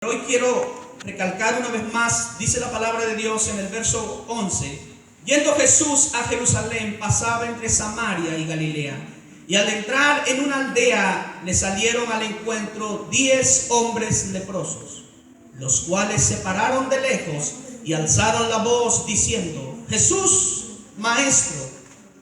Hoy quiero recalcar una vez más, dice la palabra de Dios en el verso 11: yendo Jesús a Jerusalén, pasaba entre Samaria y Galilea, y al entrar en una aldea le salieron al encuentro 10 hombres leprosos, los cuales se pararon de lejos y alzaron la voz diciendo: Jesús, Maestro,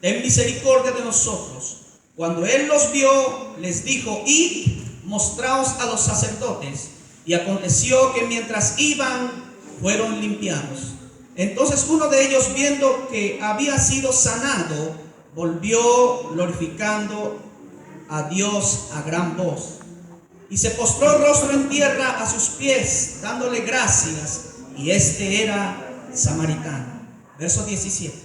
ten misericordia de nosotros. Cuando él los vio, les dijo: id, mostraos a los sacerdotes. Y aconteció que mientras iban, fueron limpiados. Entonces uno de ellos, viendo que había sido sanado, volvió glorificando a Dios a gran voz, y se postró rostro en tierra a sus pies, dándole gracias, y este era samaritano. Verso 17.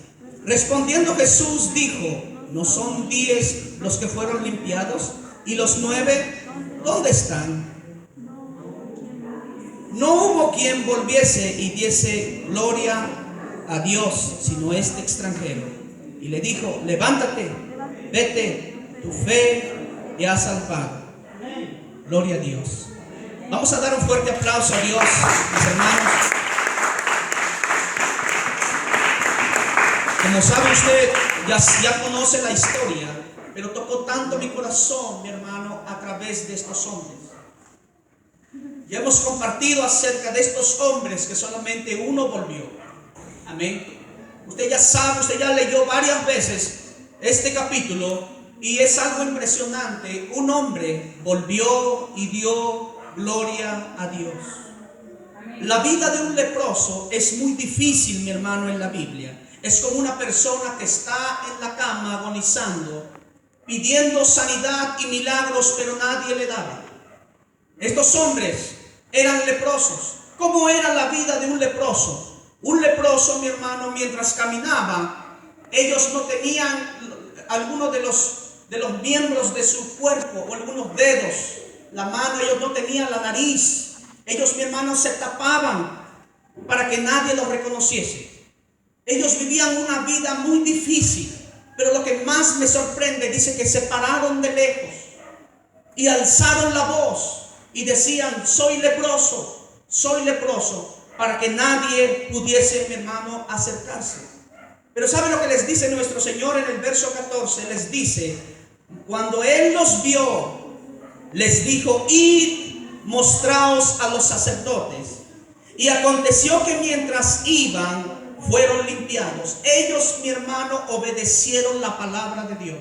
Respondiendo Jesús dijo: ¿no son 10 los que fueron limpiados? ¿Y los 9 dónde están? No hubo quien volviese y diese gloria a Dios, sino este extranjero. Y le dijo: levántate, vete, tu fe te ha salvado. Gloria a Dios. Vamos a dar un fuerte aplauso a Dios, mis hermanos. Como sabe usted, ya conoce la historia, pero tocó tanto mi corazón, mi hermano, a través de estos hombres. Ya hemos compartido acerca de estos hombres que solamente uno volvió. Amén. Usted ya sabe, usted ya leyó varias veces este capítulo y es algo impresionante. Un hombre volvió y dio gloria a Dios. La vida de un leproso es muy difícil, mi hermano, en la Biblia. Es como una persona que está en la cama agonizando, pidiendo sanidad y milagros, pero nadie le daba. Estos hombres eran leprosos. ¿Cómo era la vida de un leproso? Un leproso, mi hermano, mientras caminaba, ellos no tenían algunos de los miembros de su cuerpo, o algunos dedos, la mano, ellos no tenían la nariz. Ellos, mi hermano, se tapaban para que nadie los reconociese. Ellos vivían una vida muy difícil, pero lo que más me sorprende, dice que se pararon de lejos y alzaron la voz y decían: soy leproso, para que nadie pudiese, mi hermano, acercarse. Pero ¿sabe lo que les dice nuestro Señor en el verso 14? Les dice: cuando Él los vio, les dijo: id, mostraos a los sacerdotes. Y aconteció que mientras iban, fueron limpiados. Ellos, mi hermano, obedecieron la palabra de Dios.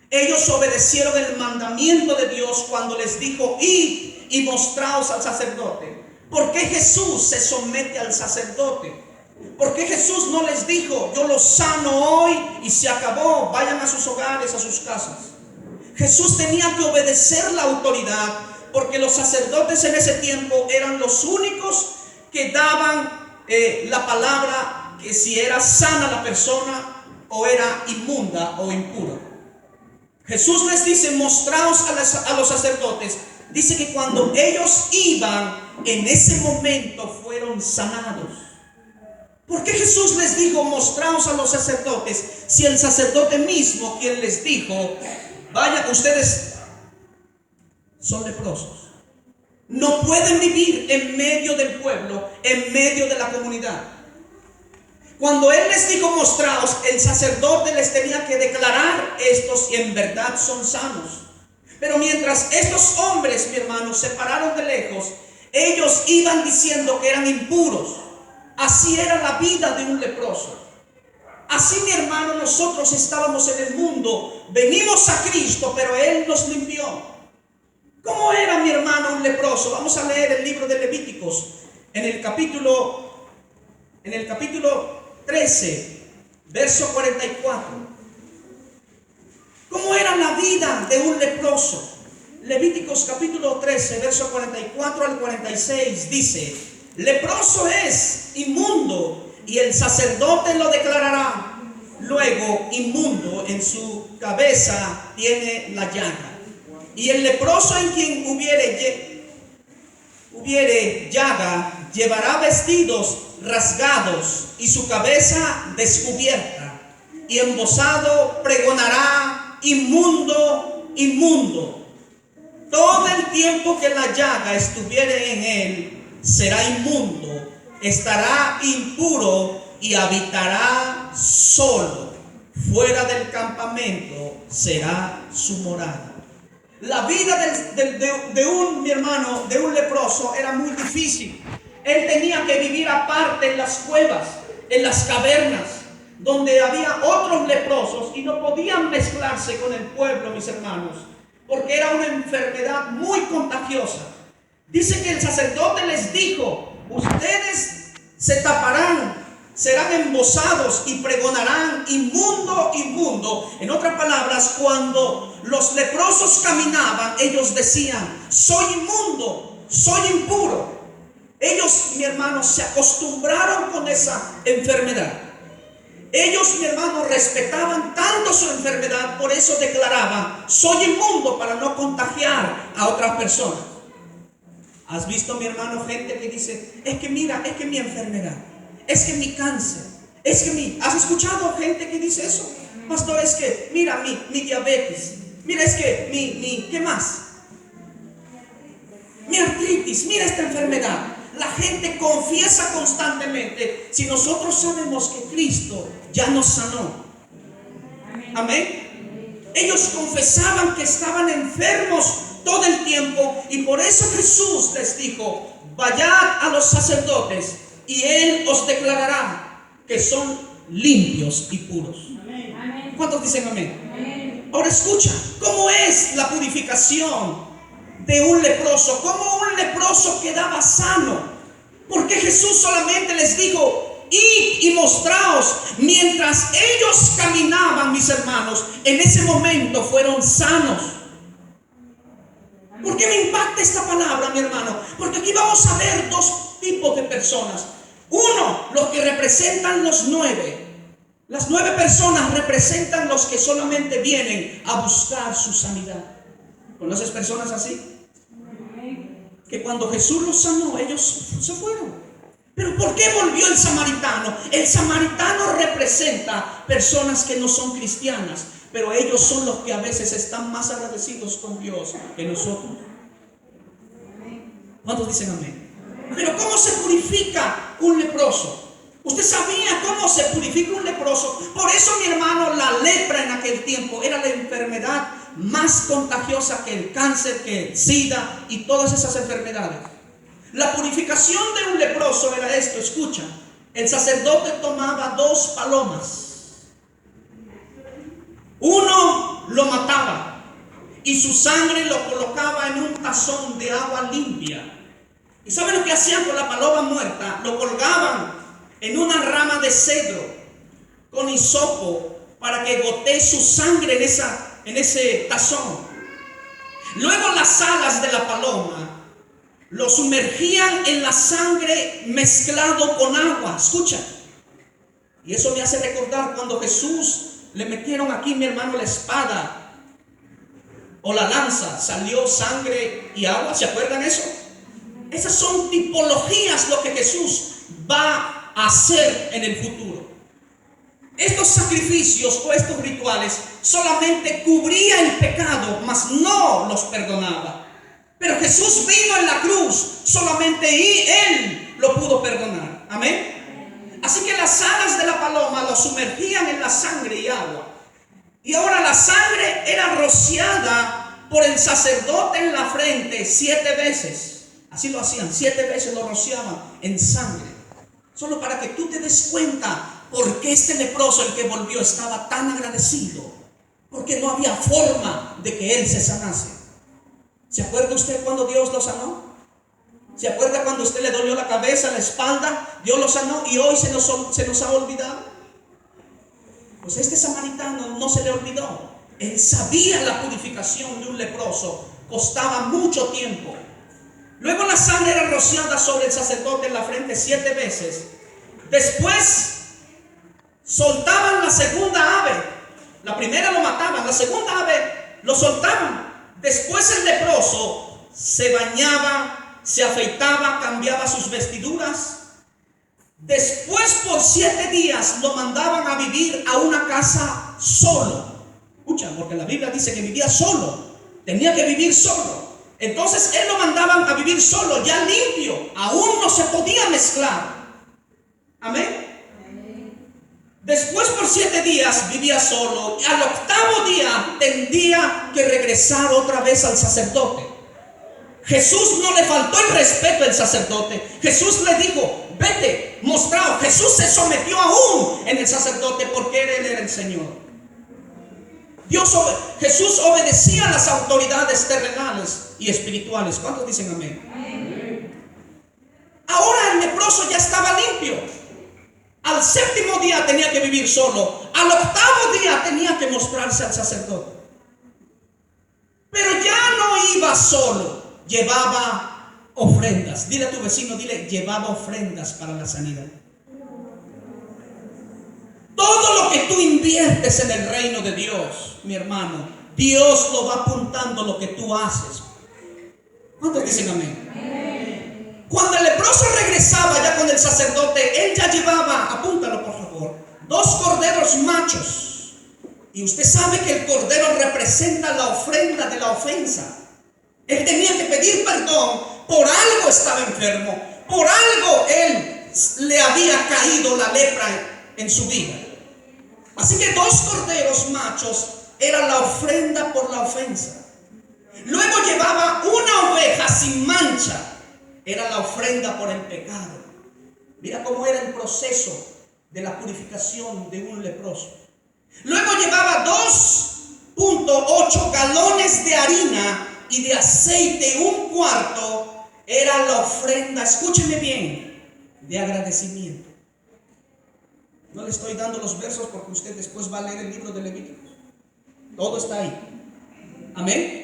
Ellos obedecieron el mandamiento de Dios cuando les dijo: id y mostraos al sacerdote. ¿Por qué Jesús se somete al sacerdote? ¿Por qué Jesús no les dijo: yo los sano hoy y se acabó, vayan a sus hogares, a sus casas? Jesús tenía que obedecer la autoridad, porque los sacerdotes en ese tiempo eran los únicos que daban la palabra, que si era sana la persona o era inmunda o impura. Jesús les dice: mostraos a los sacerdotes. Dice que cuando ellos iban, en ese momento fueron sanados. ¿Por qué Jesús les dijo: mostraos a los sacerdotes? Si el sacerdote mismo quien les dijo: vaya, ustedes son leprosos, no pueden vivir en medio del pueblo, en medio de la comunidad. Cuando Él les dijo: mostraos, el sacerdote les tenía que declarar: estos en verdad son sanos. Pero mientras estos hombres, mi hermano, se pararon de lejos, ellos iban diciendo que eran impuros. Así era la vida de un leproso. Así, mi hermano, nosotros estábamos en el mundo, venimos a Cristo, pero Él nos limpió. ¿Cómo era, mi hermano, un leproso? Vamos a leer el libro de Levíticos, en el capítulo 13, verso 44. ¿Cómo era la vida de un leproso? Levíticos capítulo 13, verso 44 al 46 dice: leproso es, inmundo, y el sacerdote lo declarará. Luego, inmundo, en su cabeza tiene la llaga. Y el leproso en quien hubiere llaga, llevará vestidos rasgados y su cabeza descubierta, y embozado pregonará: inmundo, inmundo. Todo el tiempo que la llaga estuviere en él, será inmundo, estará impuro y habitará solo. Fuera del campamento será su morada. La vida de un, mi hermano, de un leproso era muy difícil. Él tenía que vivir aparte en las cuevas, en las cavernas, donde había otros leprosos y no podían mezclarse con el pueblo, mis hermanos, porque era una enfermedad muy contagiosa. Dice que el sacerdote les dijo: ustedes se taparán, serán embosados y pregonarán: inmundo, inmundo. En otras palabras, cuando los leprosos caminaban, ellos decían: soy inmundo, soy impuro. Ellos, mi hermano, se acostumbraron con esa enfermedad. Ellos, mi hermano, respetaban tanto su enfermedad, por eso declaraban: soy inmundo, para no contagiar a otras personas. ¿Has visto, mi hermano, gente que dice: es que mira, es que mi enfermedad, es que mi cáncer, es que mi... ¿Has escuchado gente que dice eso? Pastor, es que mira mi diabetes, mira, es que ¿qué más? Mi artritis, mira esta enfermedad. La gente confiesa constantemente, si nosotros sabemos que Cristo ya nos sanó. Amén. Ellos confesaban que estaban enfermos todo el tiempo, y por eso Jesús les dijo: vayad a los sacerdotes y Él os declarará que son limpios y puros. ¿Cuántos dicen amén? Ahora escucha, ¿cómo es la purificación de un leproso? ¿Cómo un leproso quedaba sano? Porque Jesús solamente les dijo: id y mostraos. Mientras ellos caminaban, mis hermanos, en ese momento fueron sanos. ¿Por qué me impacta esta palabra, mi hermano? Porque aquí vamos a ver dos tipos de personas. Uno, los que representan los 9. Las 9 personas representan los que solamente vienen a buscar su sanidad. ¿Conoces personas así? Que cuando Jesús los sanó, ellos se fueron. Pero ¿por qué volvió el samaritano? El samaritano representa personas que no son cristianas, pero ellos son los que a veces están más agradecidos con Dios que nosotros. ¿Cuántos dicen amén? Pero ¿cómo se purifica un leproso? ¿Usted sabía cómo se purifica un leproso? Por eso, mi hermano, la lepra en aquel tiempo era la enfermedad más contagiosa que el cáncer, que el SIDA y todas esas enfermedades. La purificación de un leproso era esto, escucha. El sacerdote tomaba 2 palomas. Uno lo mataba y su sangre lo colocaba en un tazón de agua limpia. ¿Y saben lo que hacían con la paloma muerta? Lo colgaban en una rama de cedro con hisopo para que gotee su sangre en ese tazón. Luego las alas de la paloma lo sumergían en la sangre mezclado con agua. Escucha. Y eso me hace recordar cuando Jesús le metieron aquí, mi hermano, la espada o la lanza, salió sangre y agua. ¿Se acuerdan eso? Esas son tipologías lo que Jesús va a hacer en el futuro. Estos sacrificios o estos rituales solamente cubrían el pecado, mas no los perdonaba. Pero Jesús vino en la cruz solamente y Él lo pudo perdonar. Amén. Así que las alas de la paloma lo sumergían en la sangre y agua. Y ahora la sangre era rociada por el sacerdote en la frente 7 veces. Así lo hacían, 7 veces lo rociaban en sangre. Solo para que tú te des cuenta por qué este leproso, el que volvió, estaba tan agradecido. Porque no había forma de que él se sanase. ¿Se acuerda usted cuando Dios lo sanó? ¿Se acuerda cuando usted le dolió la cabeza, la espalda? Dios lo sanó y hoy se nos ha olvidado. Pues este samaritano no se le olvidó. Él sabía la purificación de un leproso. Costaba mucho tiempo. Luego la sangre era rociada sobre el sacerdote en la frente 7 veces. Después soltaban la segunda ave. La primera lo mataban, la segunda ave lo soltaban. Después el leproso se bañaba, se afeitaba, cambiaba sus vestiduras. Después por 7 días lo mandaban a vivir a una casa solo. Escucha, porque la Biblia dice que vivía solo. Tenía que vivir solo. Entonces él lo mandaban a vivir solo, ya limpio, aún no se podía mezclar. Amén. Después por 7 días vivía solo y al 8º día tendría que regresar otra vez al sacerdote. Jesús no le faltó el respeto al sacerdote. Jesús le dijo, vete, mostrado. Jesús se sometió aún en el sacerdote porque él era el Señor. Jesús obedecía a las autoridades terrenales y espirituales. ¿Cuántos dicen amén? Ahora el leproso ya estaba limpio. Al 7º día tenía que vivir solo. Al 8º día tenía que mostrarse al sacerdote. Pero ya no iba solo. Llevaba ofrendas. Dile a tu vecino, dile, llevaba ofrendas para la sanidad. Todo lo que tú inviertes en el reino de Dios, mi hermano, Dios lo va apuntando lo que tú haces. ¿Cuántos dicen amén? Cuando el leproso regresaba ya con el sacerdote, él ya llevaba, apúntalo por favor, 2 corderos machos. Y usted sabe que el cordero representa la ofrenda de la ofensa. Él tenía que pedir perdón, por algo estaba enfermo, por algo él le había caído la lepra en su vida. Así que 2 corderos machos era la ofrenda por la ofensa. Luego llevaba una oveja sin mancha, era la ofrenda por el pecado. Mira cómo era el proceso de la purificación de un leproso. Luego llevaba 2.8 galones de harina y de aceite, 1/4 era la ofrenda, escúcheme bien, de agradecimiento. No le estoy dando los versos porque usted después va a leer el libro de Levíticos. Todo está ahí. Amén.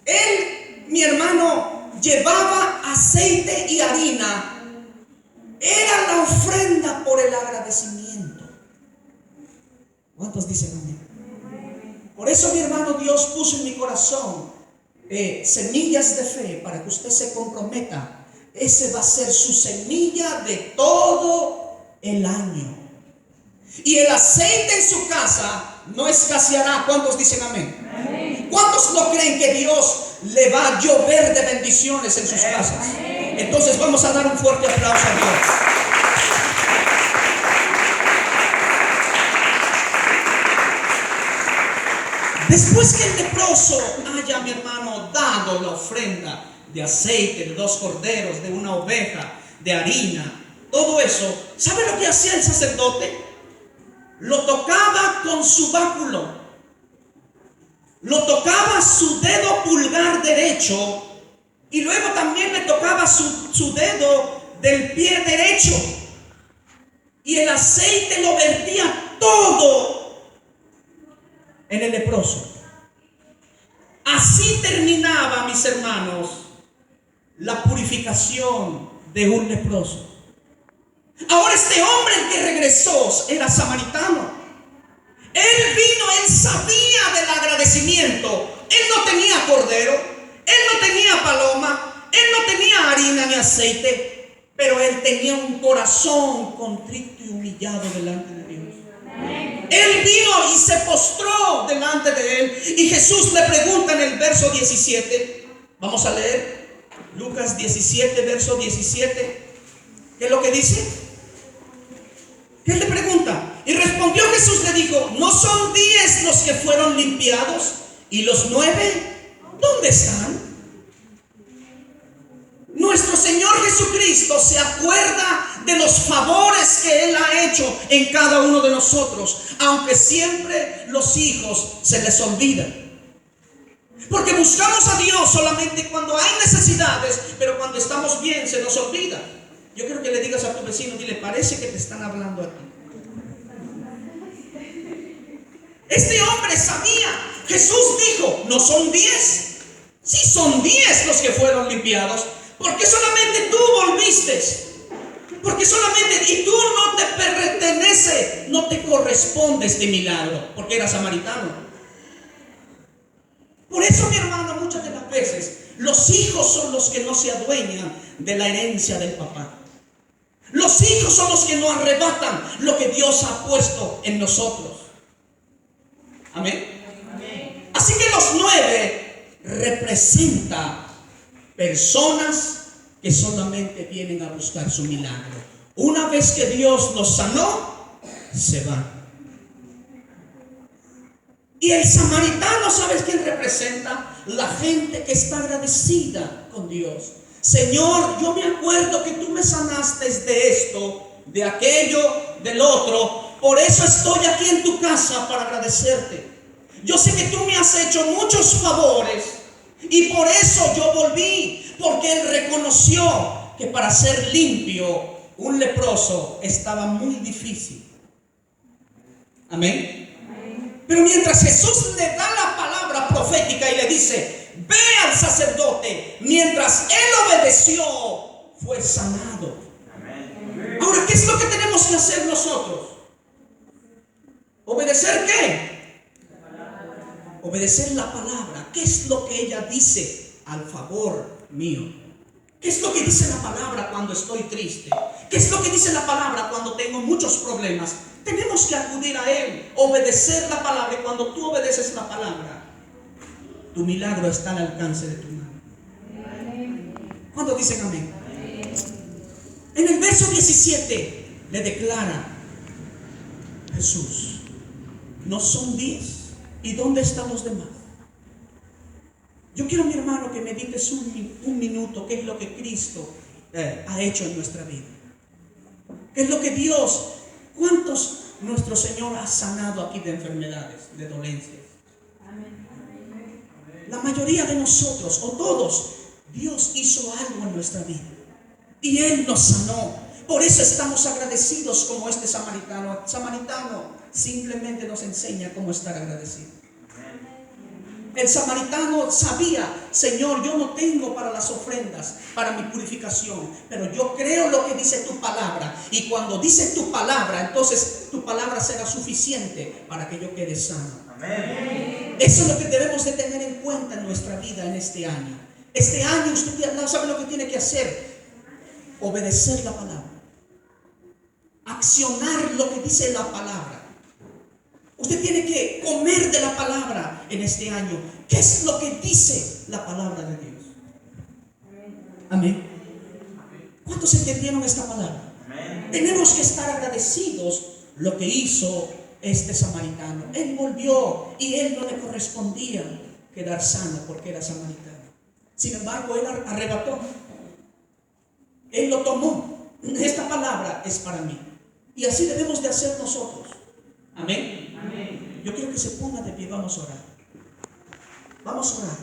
Él, mi hermano, llevaba aceite y harina. Era la ofrenda por el agradecimiento. ¿Cuántos dicen amén? Por eso, mi hermano, Dios puso en mi corazón semillas de fe para que usted se comprometa. Ese va a ser su semilla de todo el año. Y el aceite en su casa no escaseará. ¿Cuántos dicen amén? Amén. ¿Cuántos no creen que Dios le va a llover de bendiciones en sus casas? Amén. Entonces vamos a dar un fuerte aplauso a Dios. Después que el leproso haya, mi hermano, dado la ofrenda de aceite, de 2 corderos, de una oveja, de harina, todo eso, ¿sabe lo que hacía el sacerdote? Lo tocaba con su báculo, lo tocaba su dedo pulgar derecho y luego también le tocaba su dedo del pie derecho, y el aceite lo vertía todo en el leproso. Así terminaba, mis hermanos, la purificación de un leproso. Ahora este hombre que regresó era samaritano. Él vino, él sabía del agradecimiento. Él no tenía cordero, él no tenía paloma, él no tenía harina ni aceite, pero él tenía un corazón contrito y humillado delante de Dios. Él vino y se postró delante de él. Y Jesús le pregunta en el verso 17. Vamos a leer Lucas 17, verso 17. ¿Qué es lo que dice? ¿Qué le pregunta? Y respondió Jesús, le dijo: ¿no son 10 los que fueron limpiados? ¿Y los 9 dónde están? Nuestro Señor Jesucristo se acuerda de los favores que Él ha hecho en cada uno de nosotros, aunque siempre los hijos se les olvidan. Porque buscamos a Dios solamente cuando hay necesidades, pero cuando estamos bien se nos olvida. Yo quiero que le digas a tu vecino, dile: parece que te están hablando a ti. Este hombre sabía. Jesús dijo: ¿no son 10? Sí, son 10 los que fueron limpiados. ¿Por qué solamente tú volviste? Porque solamente, y tú no te pertenece, no te corresponde este milagro, porque era samaritano. Por eso, mi hermano, muchas de las veces los hijos son los que no se adueñan de la herencia del papá. Los hijos son los que no arrebatan lo que Dios ha puesto en nosotros. Amén. Así que los 9 representa personas que solamente vienen a buscar su milagro. Una vez que Dios los sanó, se van. Y el samaritano, ¿sabes quién representa? La gente que está agradecida con Dios. Señor, yo me acuerdo que tú me sanaste de esto, de aquello, del otro. Por eso estoy aquí en tu casa para agradecerte. Yo sé que tú me has hecho muchos favores y por eso yo volví, porque él reconoció que para ser limpio un leproso estaba muy difícil. Amén. Pero mientras Jesús le da la palabra profética y le dice, ve al sacerdote, mientras él obedeció, fue sanado. Ahora, ¿qué es lo que tenemos que hacer nosotros? ¿Obedecer qué? Obedecer la palabra. ¿Qué es lo que ella dice al favor mío? ¿Qué es lo que dice la palabra cuando estoy triste? ¿Qué es lo que dice la palabra cuando tengo muchos problemas? Tenemos que acudir a Él, obedecer la palabra. Y cuando tú obedeces la palabra, tu milagro está al alcance de tu mano. ¿Cuántos dicen amén? En el verso 17 le declara Jesús, no son 10. ¿Y dónde están los demás? Yo quiero, mi hermano, que medites un minuto qué es lo que Cristo ha hecho en nuestra vida. ¿Qué es lo que Dios, cuántos nuestro Señor ha sanado aquí de enfermedades, de dolencias? La mayoría de nosotros, o todos, Dios hizo algo en nuestra vida y Él nos sanó. Por eso estamos agradecidos como este samaritano. El samaritano simplemente nos enseña cómo estar agradecido. El samaritano sabía, Señor, yo no tengo para las ofrendas, para mi purificación, pero yo creo lo que dice tu palabra. Y cuando dice tu palabra, entonces tu palabra será suficiente para que yo quede sano. Amén. Eso es lo que debemos de tener en cuenta en nuestra vida en este año. Este año usted no sabe lo que tiene que hacer. Obedecer la palabra. Accionar lo que dice la palabra. Usted tiene que comer de la palabra en este año. ¿Qué es lo que dice la palabra de Dios? Amén. ¿Cuántos entendieron esta palabra? Amén. Tenemos que estar agradecidos lo que hizo este samaritano. Él volvió y él no le correspondía quedar sano porque era samaritano. Sin embargo, él arrebató. Él lo tomó. Esta palabra es para mí. Y así debemos de hacer nosotros. Amén. Amén. Yo quiero que se ponga de pie. Vamos a orar. Vamos a orar.